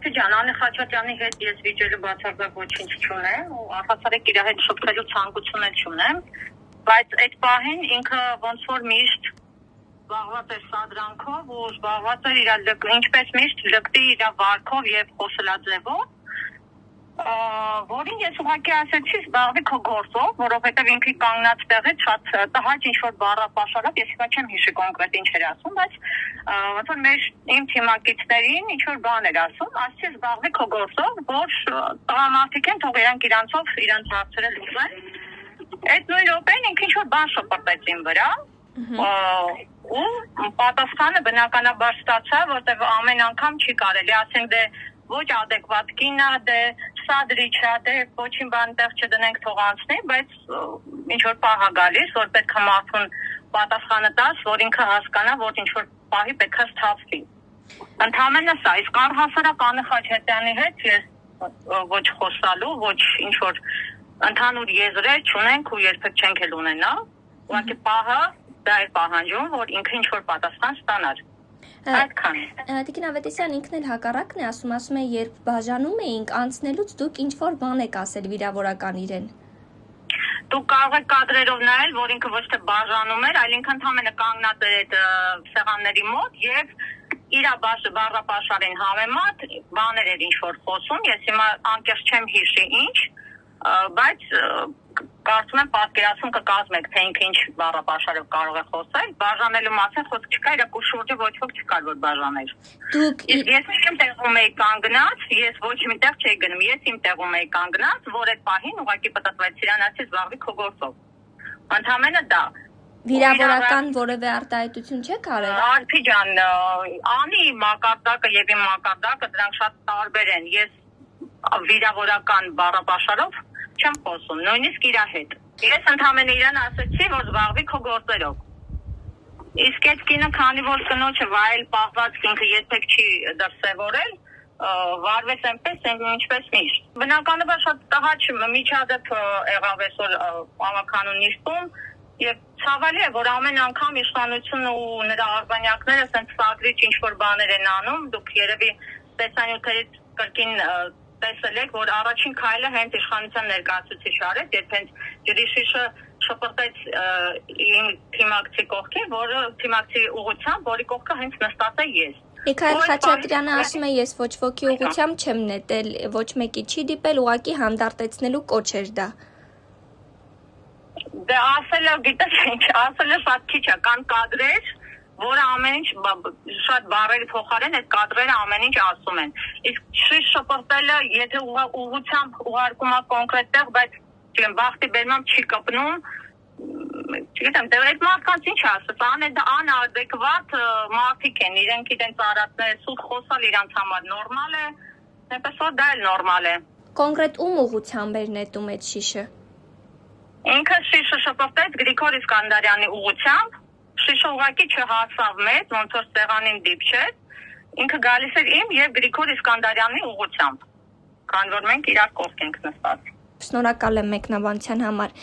Արփի ջան, Անի Խաչատրյանի հետ ես վիճելու բացարձակ ոչինչ չունեմ ու առհասարակ իր հետ շփվելու ցանկություն էլ չունեմ, բայց այդ պահին ինքը ոնց որ միշտ զբաղված էր սադրանքով ու զբաղված էր իր ինչպես միշտ լկտի իր վարքով եւ խոսելաձևով, որին ես ուղղակի ասեցի զբաղվի քո գործով, որովհետեւ ինքը կանգնած տեղից շատ տհաճ ինչ-որ բառապաշարով, ես հիմա չեմ հիշի կոնկրետ ինչ էր ասում, բայց ոնց որ իմ թիմակիցներին ինչ-որ բան էր ասում, ասեցի զբաղվի քո գործով, որ տղամարդիկ են, թող իրանք իրանց հարցերը լուծեն։ Այդ նույն րոպեին ինքը ինչ-որ բան շպրտեց իմ վրա, ու պատասխանը բնականաբար ստացա, որտեղ ամեն անգամ չի կարելի ասենք դե ոչ adekvat կինա, դե սադրիչ է, դե ոչինչ բան տեղ չդնենք թող անցնի, բայց ինչ որ պահ է գալիս, որ պետք է մարդուն պատասխանը տաս, որ ինքը հասկանա, որ ինչ որ պահի պետք է սթափվի։ Ընդհանրապես սա, իսկ առհասարակ Անի Խաչատրյանի հետ ես ոչ խոսալու, ոչ ինչ որ ընդհանուր եզրեր չունենք ու երբեք չենք էլ ունենա, ուղղակի պահը դա է պահանջում, որ ինքը ինչ որ պատասխան ստանար։ Այդքան։ Տիկին Ավետիսյան ինքն էլ հակառակն է ասում է, երբ բաժանում էինք անցնելուց դուք ինչ-որ բան եք ասել վիրավորական իրեն։ Դու կարող եք կադրերով նայել, որ ինքը ոչ թե բաժանում էր, այլ ինքը ընդհանրապես կանգնած էր այդ սեղանների մոտ եւ իր բառապաշարին համեմատ բաներ էր ինչ-որ խոսում, ես հիմա անկեղծ չեմ հիշի ինչ, բայց կարծում եմ պատկերացում կկազմեք, թե ինքը ինչ բառապաշարով կարող է խոսել, բաժանելու մասին խոսք չկա, իր շուրջը ոչ ոք չկար, որ բաժաներ։ Ես իմ տեղում էի կանգնած, ես ոչ մի տեղ չէի գնում, ես իմ տեղում էի կանգնած, որ այդ պահին ուղղակի պատտվեց իրանացի զբաղվի քո գործով։ Ընդհանրապես դա։ Վիրավորական որևէ արտահայտություն չեք արել։ Արփի ջան, Անի մակարդակը եւ իմ մակարդակը դրանք շատ տարբեր են։ Ես վիրավորական բառապաշարով չեմ խոսում, նույնիսկ իր հետ։ Ես ընդհանրապես իրան ասացի, որ զբաղվի քո գործերով։ Իսկ այդ կինը, քանի որ կնոջը վայել պահված ինքը երբեք չի դրսևորել, վարվեց այնպես, ինչպես միշտ։ Բնականաբար շատ տհաճ միջադեպ եղավ այսօր ամաքանուն նիստում, եւ ցավալի է, որ ամեն անգամ իշխանությունը ու նրա արբանյակները ասեն սադրիչ ինչ-որ բաներ են անում, դուք երևի տեսանյութերից կրկին տեսել եք, որ առաջին քայլը հենց իշխանության ներկայացուցիչ արեց, երբ հենց ջրի շիշը շպրտեց իմ թիմակցի կողքին, որը թիմակցի ուղղությամբ, որի կողքը հենց նստած է ես։ Միքայել Խաչատրյանը ասում է, ես ոչ ոքի ուղղությամբ չեմ նետել, ոչ մեկի չի դիպել, ուղղակի հանդարտեցնելու կոչ էր դա։ Դե ասելը, գիտես ինչ, ասելը շատ քիչ է, կան կադրեր, որը ամեն ինչ շատ բառերի փոխարեն այդ կադրերը ամեն ինչ ասում են։ Իսկ շիշ շպրտելը, եթե ուղղությամբ ուղարկում է կոնկրետ տեղ, բայց չգիտեմ, բախտի բերմամբ չի կպնում, չգիտեմ, դե այդ մարդկանց ինչ ասած, անադեկվատ մարդիկ են, իրենք իրենց արածները սուտ խոսալ իրանց համար նորմալ է, այնպես որ դա էլ նորմալ է։ Կոնկրետ ում ուղղությամբ էր նետում այդ շիշը։ Ինքը շիշը շպրտեց Գրիգոր Իսկանդարյանի ուղղությամբ, շիշը ուղղակի չհասավ մեզ, ոնց որ սեղանին դիպչեց, ինքը գալիս էր իմ եւ Գրիգոր Իսկանդարյանի ուղղությամբ, քանի որ մենք իրար կողք ենք նստած։ Շնորհակալ եմ մեկնաբանության համար։